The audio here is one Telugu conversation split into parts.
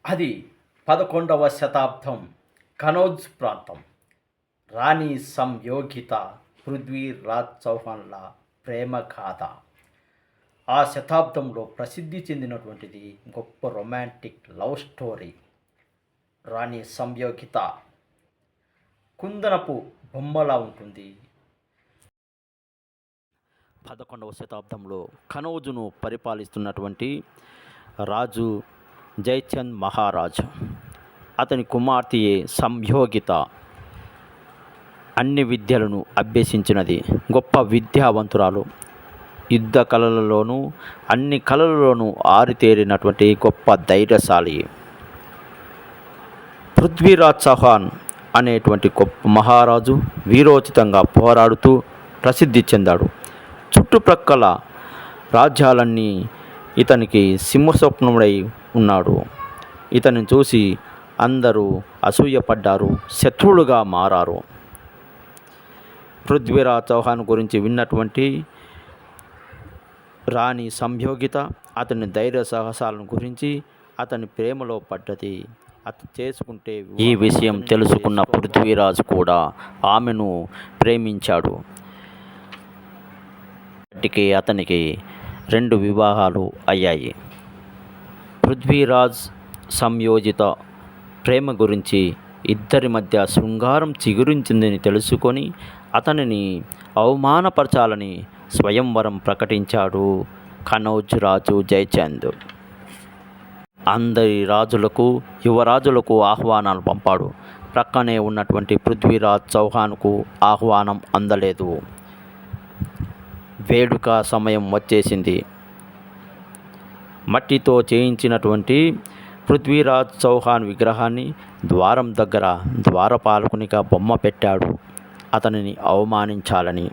అది 11వ శతాబ్దం కనౌజ్ ప్రాంతం. రాణి సంయోగిత పృథ్వీరాజ్ చౌహాన్ల ప్రేమ గాథ. ఆ శతాబ్దంలో ప్రసిద్ధి చెందినటువంటిది గొప్ప రొమాంటిక్ లవ్ స్టోరీ. రాణి సంయోగిత కుందనపు బొమ్మలా ఉంటుంది. 11వ శతాబ్దంలో కనౌజును పరిపాలిస్తున్నటువంటి రాజు జయచంద్ మహారాజ్, అతని కుమార్తెయే సంయోగిత అన్ని విద్యలను అభ్యసించినది. గొప్ప విద్యావంతురాలు, యుద్ధ కళలలోనూ అన్ని కళలలోనూ ఆరితేరినటువంటి గొప్ప ధైర్యశాలి. పృథ్వీరాజ్ చౌహాన్ అనేటువంటి గొప్ప మహారాజు వీరోచితంగా పోరాడుతూ ప్రసిద్ధి చెందాడు. చుట్టుప్రక్కల రాజ్యాలన్నీ ఇతనికి సింహస్వప్నముడై ఉన్నాడు. ఇతన్ని చూసి అందరూ అసూయపడ్డారు, శత్రువులుగా మారారు. పృథ్వీరాజ్ చౌహాన్ గురించి విన్నటువంటి రాణి సంయోగిత అతని ధైర్య సాహసాలను గురించి అతని ప్రేమలో పడ్డది. అతను చేసుకుంటే ఈ విషయం తెలుసుకున్న పృథ్వీరాజ్ కూడా ఆమెను ప్రేమించాడు. అప్పటికి అతనికి 2 వివాహాలు అయ్యాయి. పృథ్వీరాజ్ సంయోజిత ప్రేమ గురించి ఇద్దరి మధ్య శృంగారం చిగురించిందని తెలుసుకొని అతనిని అవమానపరచాలని స్వయంవరం ప్రకటించాడు కనౌజ్ రాజు జయచంద్. అందరి రాజులకు, యువరాజులకు ఆహ్వానాలు పంపాడు. ప్రక్కనే ఉన్నటువంటి పృథ్వీరాజ్ చౌహాన్కు ఆహ్వానం అందలేదు. వేడుక సమయం వచ్చేసింది. మట్టితో చేయించినటువంటి పృథ్వీరాజ్ చౌహాన్ విగ్రహాన్ని ద్వారం దగ్గర ద్వారపాలకునిగా బొమ్మ పెట్టాడు, అతనిని అవమానించాలని.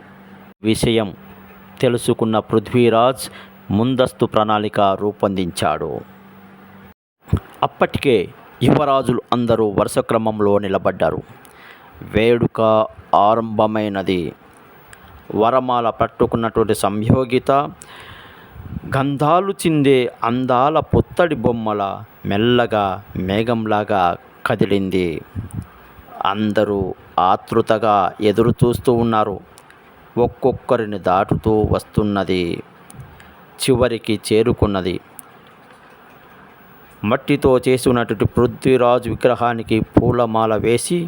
విషయం తెలుసుకున్న పృథ్వీరాజ్ ముందస్తు ప్రణాళిక రూపొందించాడు. అప్పటికే యువరాజులు అందరూ వరుస క్రమంలో నిలబడ్డారు. వేడుక ఆరంభమైనది. వరమాల పట్టుకున్నటువంటి సంయోగిత గంధాలు చిందే అందాల పొత్తడి బొమ్మల మెల్లగా మేఘంలాగా కదిలింది. అందరూ ఆతృతగా ఎదురు చూస్తూ ఉన్నారు. ఒక్కొక్కరిని దాటుతూ వస్తున్నది. చివరికి చేరుకున్నది. మట్టితో చేసినటువంటి పృథ్వీరాజ్ విగ్రహానికి పూలమాల వేసి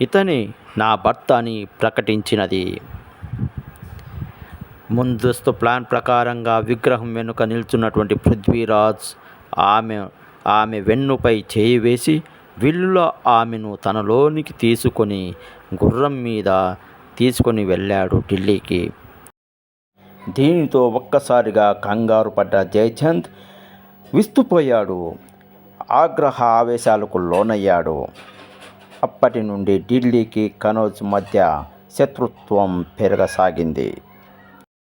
ఇతని నా భర్త అని ప్రకటించినది. ముందస్తు ప్లాన్ ప్రకారంగా విగ్రహం వెనుక నిల్చున్నటువంటి పృథ్వీరాజ్ ఆమె వెన్నుపై చేయి వేసి విల్లుల ఆమెను తనలోనికి తీసుకొని గుర్రం మీద తీసుకొని వెళ్ళాడు ఢిల్లీకి. దీనితో ఒక్కసారిగా కంగారు పడ్డ జయచంద్ విస్తుపోయాడు, ఆగ్రహ ఆవేశాలకు లోనయ్యాడు. అప్పటి నుండి ఢిల్లీకి కనౌజ్ మధ్య శత్రుత్వం పెరగసాగింది.